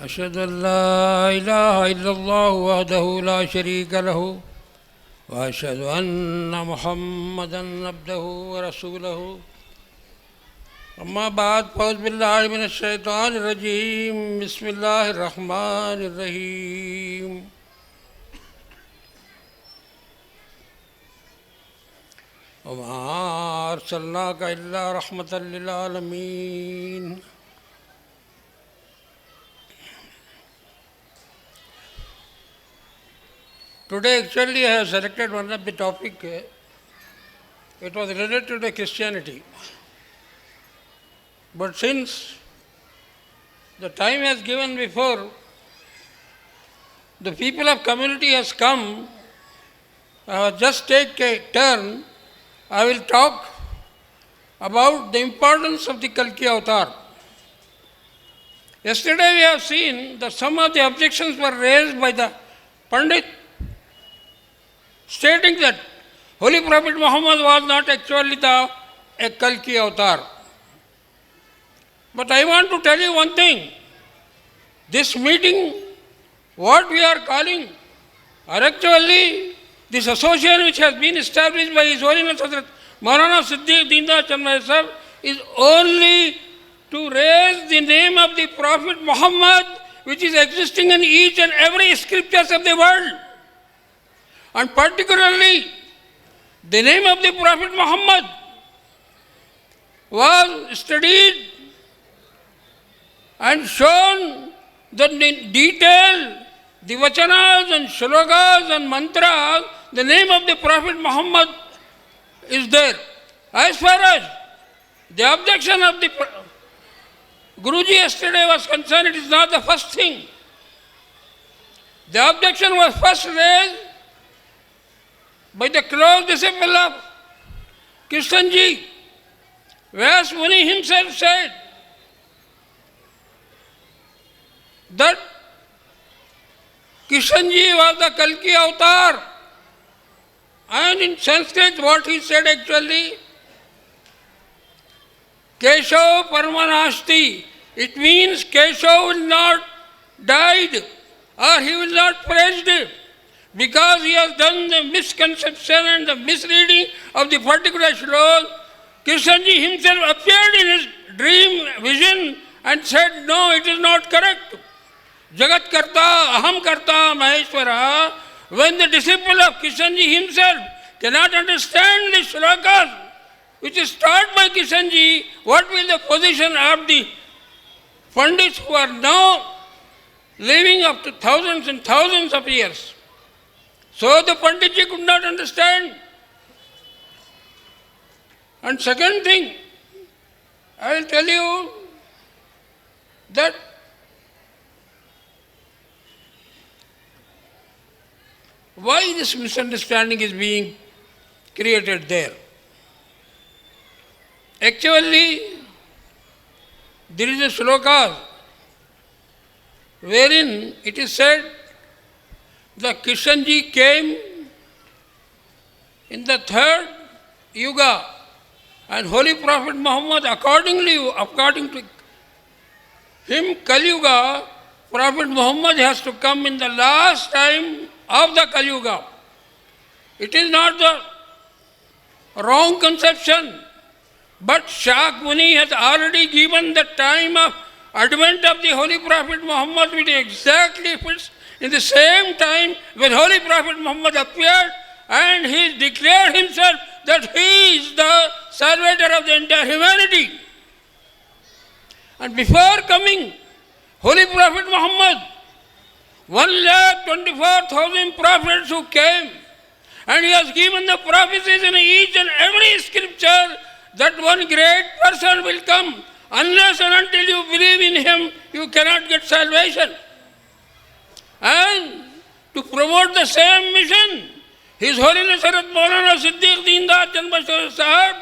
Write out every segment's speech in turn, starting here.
أشهد أن لا إله إلا الله وحده لا شريك له وأشهد أن محمدا عبده ورسوله أما بعد فأعوذ بالله من الشيطان الرجيم بسم الله الرحمن الرحيم وما أرسلناك إلا رحمة للعالمين. Today actually I have selected one of the topic. It was related to the Christianity. But since the time has given before, the people of community has come, I will just take a turn. I will talk about the importance of the Kalki avatar. Yesterday we have seen that some of the objections were raised by the Pandit, stating that Holy Prophet Muhammad was not actually a Kalki avatar. But I want to tell you one thing. This meeting, what we are calling, or actually this association which has been established by His Holiness Hazrat Maulana Siddiq Deendar Chandra Sahab, is only to raise the name of the Prophet Muhammad, which is existing in each and every scriptures of the world. And particularly, the name of the Prophet Muhammad was studied and shown that in detail, the vachanas and shlokas and mantras, the name of the Prophet Muhammad is there. As far as the objection of the Guruji yesterday was concerned, it is not the first thing. The objection was first raised by the close disciple of Krishnji. Vyas Muni himself said that Krishnji was the Kalki avatar. And in Sanskrit, what he said actually, Keshav Paramanasti. It means Keshav will not died or he will not perished, because he has done the misconception and the misreading of the particular shlok. Krishnji himself appeared in his dream vision and said, no, it is not correct. Jagat Karta, Aham Karta, Maheshwara. When the disciple of Krishnji himself cannot understand the shlokas which is taught by Krishnji, what will the position of the Pandits who are now living up to thousands and thousands of years? So the Panditji could not understand. And second thing, I will tell you that why this misunderstanding is being created there. Actually, there is a shloka wherein it is said that Krishnji came in the third yuga, and Holy Prophet Muhammad, according to him, Kali Yuga, Prophet Muhammad has to come in the last time of the Kali Yuga. It is not the wrong conception, but Shak Muni has already given the time of advent of the Holy Prophet Muhammad, which exactly fits in the same time when Holy Prophet Muhammad appeared, and he declared himself that he is the salvator of the entire humanity. And before coming, Holy Prophet Muhammad, 1,24,000 prophets who came, and he has given the prophecies in each and every scripture that one great person will come. Unless and until you believe in him, you cannot get salvation. And to promote the same mission, His Holiness Hazrat Maulana Siddiq Deendar Chandra Sahab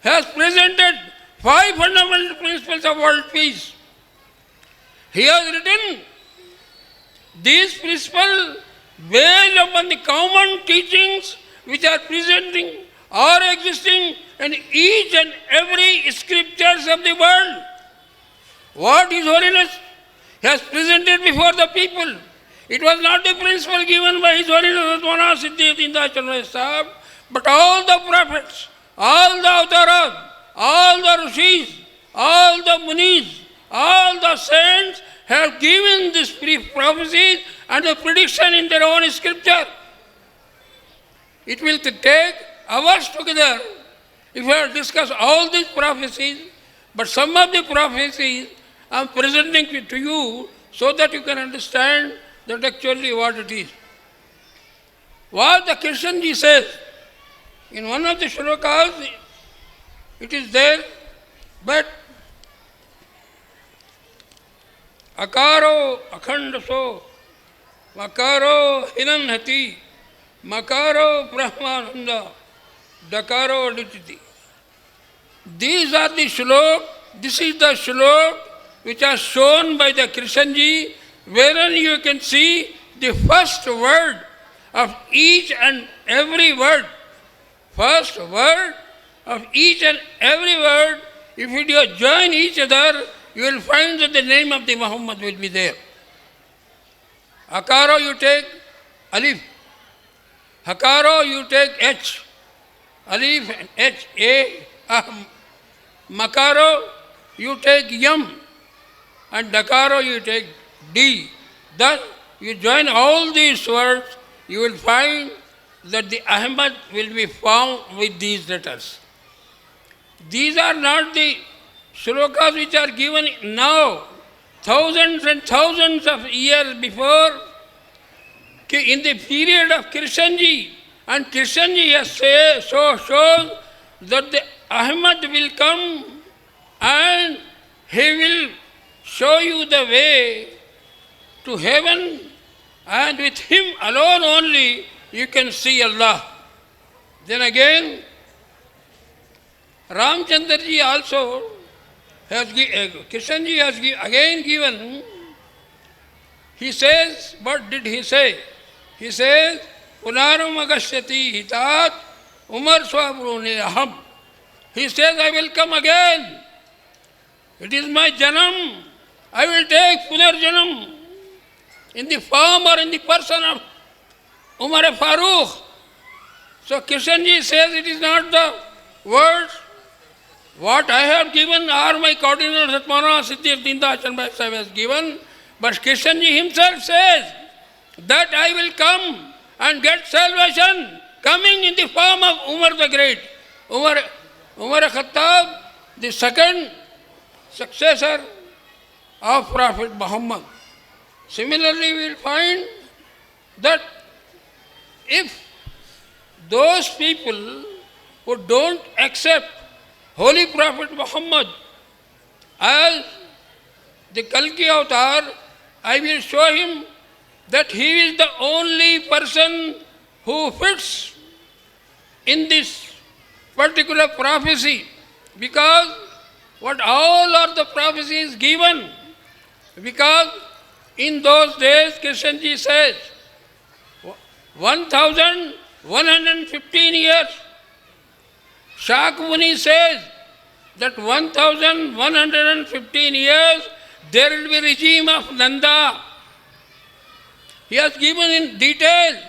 has presented 5 fundamental principles of world peace. He has written these principles based upon the common teachings which are presenting or existing in each and every scriptures of the world. What His Holiness He has presented before the people. It was not the principle given by His Holiness Maulana Siddiq Sahab, but all the prophets, all the Avtaras, all the Rishis, all the Munis, all the saints have given this prophecy and the prediction in their own scripture. It will take hours together if we have discussed all these prophecies, but some of the prophecies I am presenting to you so that you can understand that actually what it is. What the Krishna ji says, in one of the shlokas, it is there, but akaro akhandaso, makaro hinanhati, makaro brahmananda, dakaro adititi. These are the shlok, this is the shlok which are shown by the Krishna ji, wherein you can see the first word of each and every word. First word of each and every word, if you join each other, you will find that the name of the Muhammad will be there. Akaro you take alif. Hakaro you take H. Alif and H, A, Ahm. Makaro you take Yam. And Dakaro you take D. Thus, you join all these words, you will find that the Ahmed will be found with these letters. These are not the shlokas which are given now, thousands and thousands of years before, in the period of Krishna ji. And Krishna ji has shown that the Ahmed will come and he will show you the way to heaven, and with him alone only you can see Allah. Then again, Ramchandra ji also has Krishna ji has again given, he says, what did he say? He says, Punaram agashyati hitat umar swabrune aham. He says, I will come again. It is my janam. I will take Punarjanam in the form or in the person of Umar Farooq. So Krishna ji says it is not the words what I have given or my coordinator Maulana Siddiq Dindashan Bhai Sahib has given, but Krishna ji himself says that I will come and get salvation coming in the form of Umar the Great. Umar Khattab, the second successor of Prophet Muhammad. Similarly, we will find that if those people who don't accept Holy Prophet Muhammad as the Kalki avatar, I will show him that he is the only person who fits in this particular prophecy, because what all are the prophecies given. Because in those days, Krishna ji says, 1115 years. Shakmuni says that 1115 years there will be regime of Nanda. He has given in detail,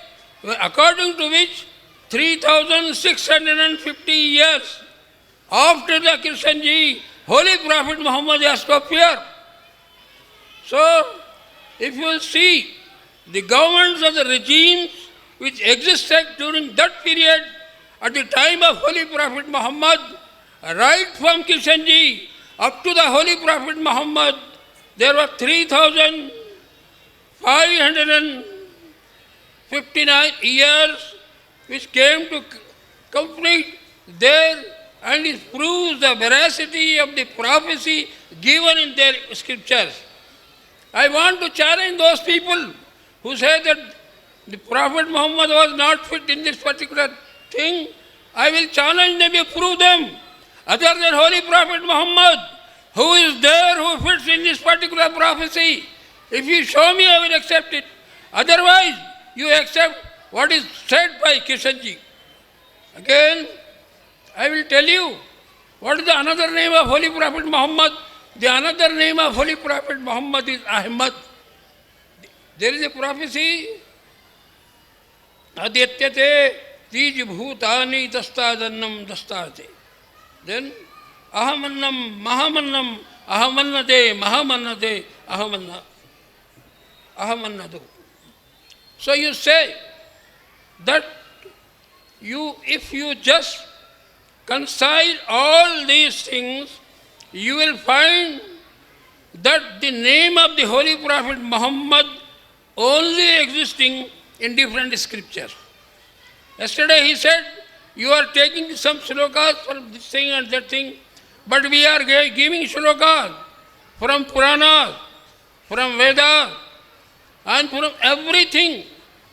according to which 3650 years after the Krishna ji, Holy Prophet Muhammad has to appear. So, if you will see the governments of the regimes which existed during that period at the time of Holy Prophet Muhammad, right from Krishna ji up to the Holy Prophet Muhammad, there were 3559 years which came to complete there, and it proves the veracity of the prophecy given in their scriptures. I want to challenge those people who say that the Prophet Muhammad was not fit in this particular thing. I will challenge them, you prove them. Other than Holy Prophet Muhammad, who is there who fits in this particular prophecy? If you show me, I will accept it. Otherwise, you accept what is said by Krishna ji. Again, I will tell you what is the another name of Holy Prophet Muhammad. The another name of Holy Prophet Muhammad is Ahmed. There is a prophecy, Adyatyate Tij Bhutani Dastadannam Dastate. Then Ahamannam Mahamannam Ahamannade Mahamannade Ahamannadu. So you say that if you just concile all these things, you will find that the name of the Holy Prophet Muhammad only existing in different scriptures. Yesterday he said, you are taking some shlokas from this thing and that thing, but we are giving shlokas from Puranas, from Vedas, and from everything.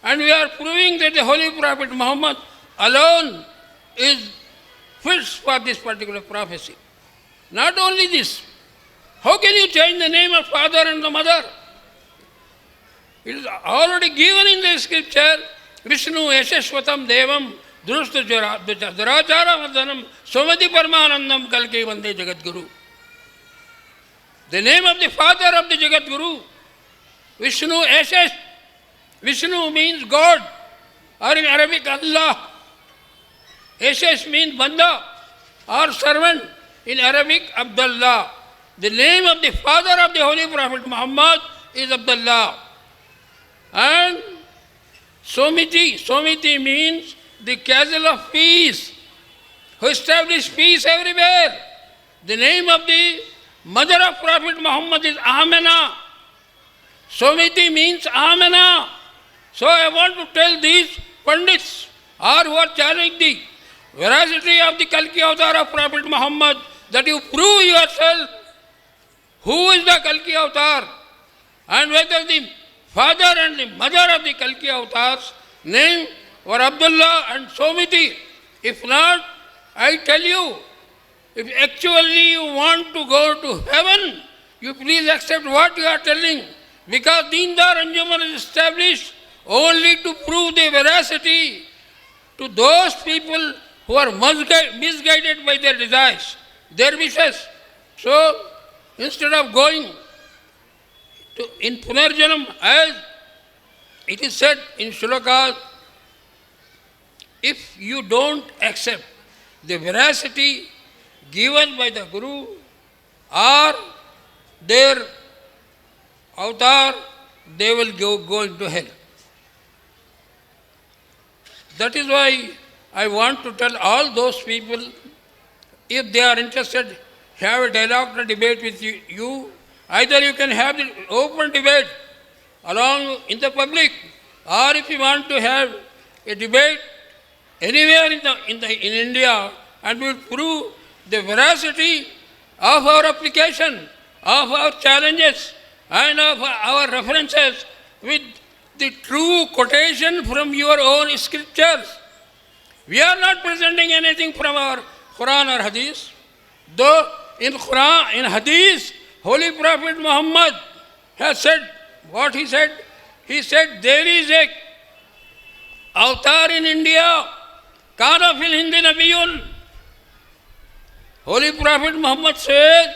And we are proving that the Holy Prophet Muhammad alone is fits for this particular prophecy. Not only this, how can you change the name of father and the mother? It is already given in the scripture, Vishnu Yashashvatam Devam Drusta Durachara Vadanam Somati Parmanandam Kalke Vande Jagat Guru. The name of the father of the Jagat Guru, Vishnu Yashash. Vishnu means God, or in Arabic Allah. Yashash means Banda or servant. In Arabic, Abdullah. The name of the father of the Holy Prophet Muhammad is Abdullah. And Somiti means the castle of peace, who established peace everywhere. The name of the mother of Prophet Muhammad is Amina. Somiti means Amina. So I want to tell these Pandits, or who are challenging the veracity of the Kalki avatar of Prophet Muhammad, that you prove yourself who is the Kalki avatar, and whether the father and the mother of the Kalki avatars name were Abdullah and Somiti. If not, I tell you, if actually you want to go to heaven, you please accept what you are telling, because Deendar Anjuman is established only to prove the veracity to those people who are misguided by their desires, their wishes. So, instead of going in Punarjanam, as it is said in Shlokas, if you don't accept the veracity given by the Guru or their avatar, they will go into hell. That is why I want to tell all those people, if they are interested, have a dialogue or debate with you. Either you can have the open debate along in the public, or if you want to have a debate anywhere in India, and will prove the veracity of our application, of our challenges, and of our references with the true quotation from your own scriptures. We are not presenting anything from our Quran or Hadith. Though in Quran, in Hadith, Holy Prophet Muhammad has said what he said. He said there is a avatar in India, Kana fil Hindi Nabiyun. Holy Prophet Muhammad said,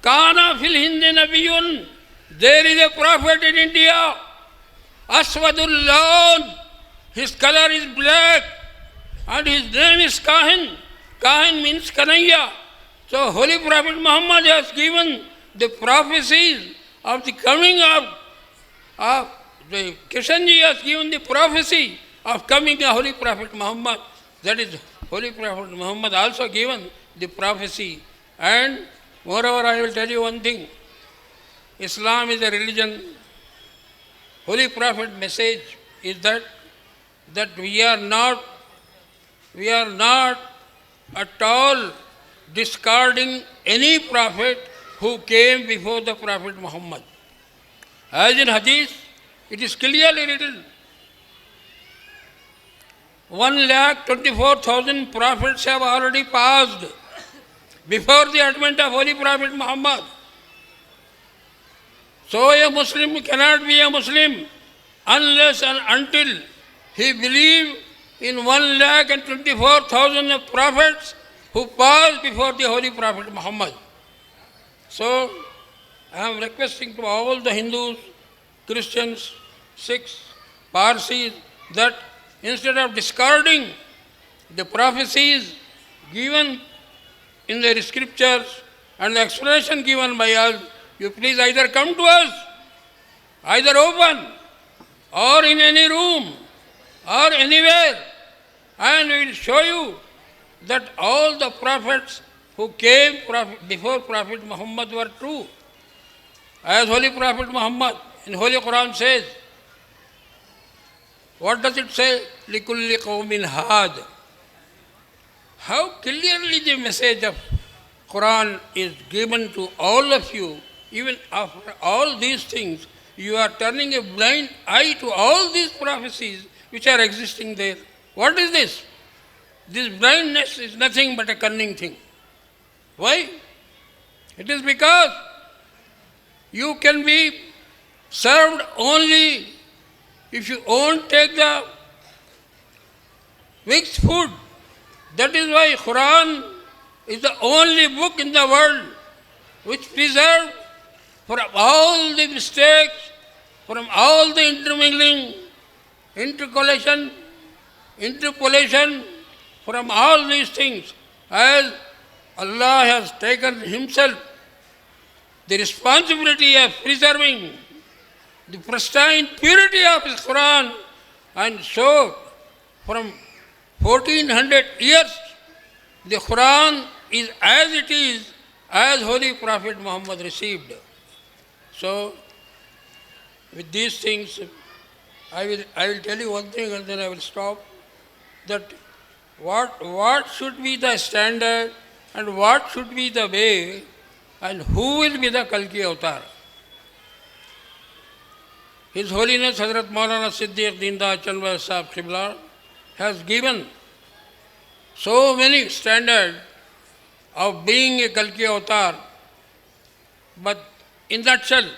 Kana fil Hindi Nabiyun. There is a prophet in India, Aswadul Lawn. His color is black and his name is Kahin. Kahin means Kanaya. So Holy Prophet Muhammad has given the prophecies of the coming of the Kishanji has given the prophecy of coming the Holy Prophet Muhammad. That is, Holy Prophet Muhammad also given the prophecy. And moreover, I will tell you one thing. Islam is a religion. Holy Prophet message is that we are not at all discarding any prophet who came before the Prophet Muhammad. As in Hadith, it is clearly written, 1,24,000 prophets have already passed before the advent of Holy Prophet Muhammad. So a Muslim cannot be a Muslim unless and until he believes in 1,24,000 prophets who passed before the Holy Prophet Muhammad. So, I am requesting to all the Hindus, Christians, Sikhs, Parsis, that instead of discarding the prophecies given in the scriptures and the explanation given by us, you please either come to us, either open, or in any room, or anywhere, and we will show you that all the prophets who came before Prophet Muhammad were true. As Holy Prophet Muhammad in Holy Quran says, what does it say? لِكُلِّ قَوْمٍ هَادٍ. How clearly the message of Quran is given to all of you. Even after all these things, you are turning a blind eye to all these prophecies which are existing there. What is this? This blindness is nothing but a cunning thing. Why? It is because you can be served only if you won't take the mixed food. That is why Quran is the only book in the world which preserves from all the mistakes, from all the intermingling, interpolation, from all these things, as Allah has taken Himself the responsibility of preserving the pristine purity of His Quran, and so from 1400 years the Quran is as it is, as Holy Prophet Muhammad received. So with these things, I will tell you one thing and then I will stop, that what should be the standard and what should be the way and who will be the Kalki Avatar. His Holiness Hazrat Maulana Siddiq Deendar Chanwar Sahab Qibla has given so many standards of being a Kalki Avatar, but in that nutshell,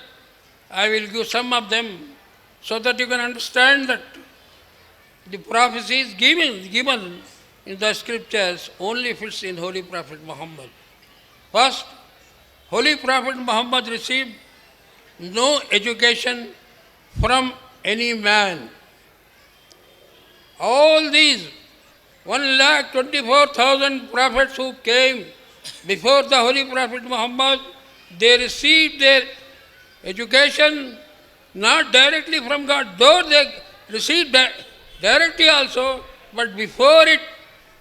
I will give some of them so that you can understand that the prophecies given in the scriptures only fits in Holy Prophet Muhammad. First, Holy Prophet Muhammad received no education from any man. All these 1,24,000 prophets who came before the Holy Prophet Muhammad, they received their education not directly from God, though they received directly also, but before it,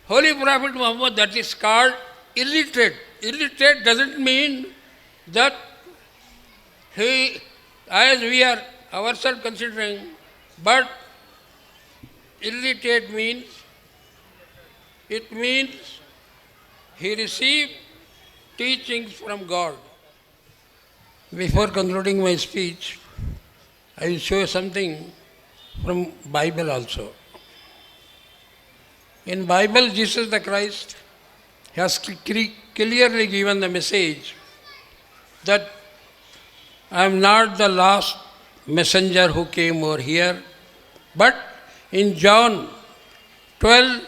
Holy Prophet Muhammad, that is called illiterate. Illiterate doesn't mean that he, as we are ourselves considering, but illiterate means, it means he received teachings from God. Before concluding my speech, I will show you something from Bible also. In Bible, Jesus the Christ has clearly given the message that I am not the last messenger who came over here, but in John 12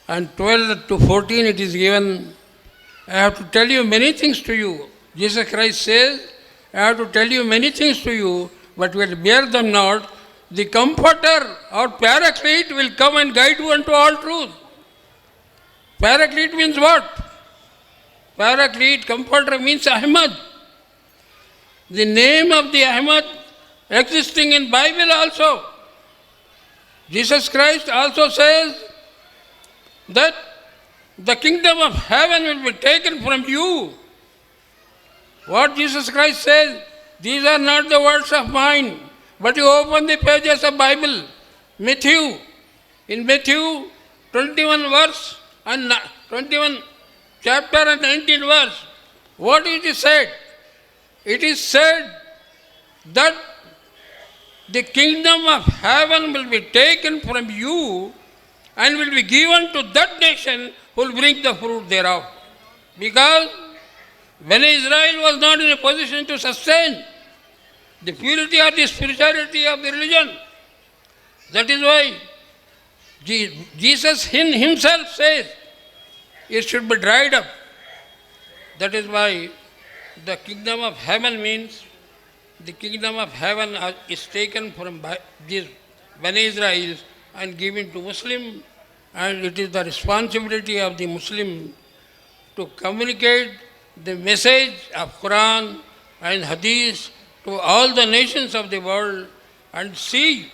and 12 to 14 it is given, I have to tell you many things to you. Jesus Christ says, I have to tell you many things to you, but will bear them not. The Comforter or Paraclete will come and guide you unto all truth. Paraclete means what? Paraclete, Comforter means Ahmed. The name of the Ahmed existing in Bible also. Jesus Christ also says that the kingdom of heaven will be taken from you. What Jesus Christ says, these are not the words of mine, but you open the pages of Bible, Matthew. In Matthew 21 verse and 21 chapter and 19 verse, what it is said? It is said that the kingdom of heaven will be taken from you and will be given to that nation who will bring the fruit thereof. Because when Israel was not in a position to sustain the purity or the spirituality of the religion, that is why Jesus himself says it should be dried up. That is why The kingdom of heaven means the kingdom of heaven is taken from these Bani Israel and given to Muslim, and it is the responsibility of the Muslim to communicate the message of Quran and Hadith to all the nations of the world and see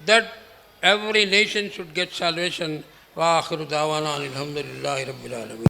that every nation should get salvation. Wa akhiru da'wana alhamdulillahi rabbil alamin.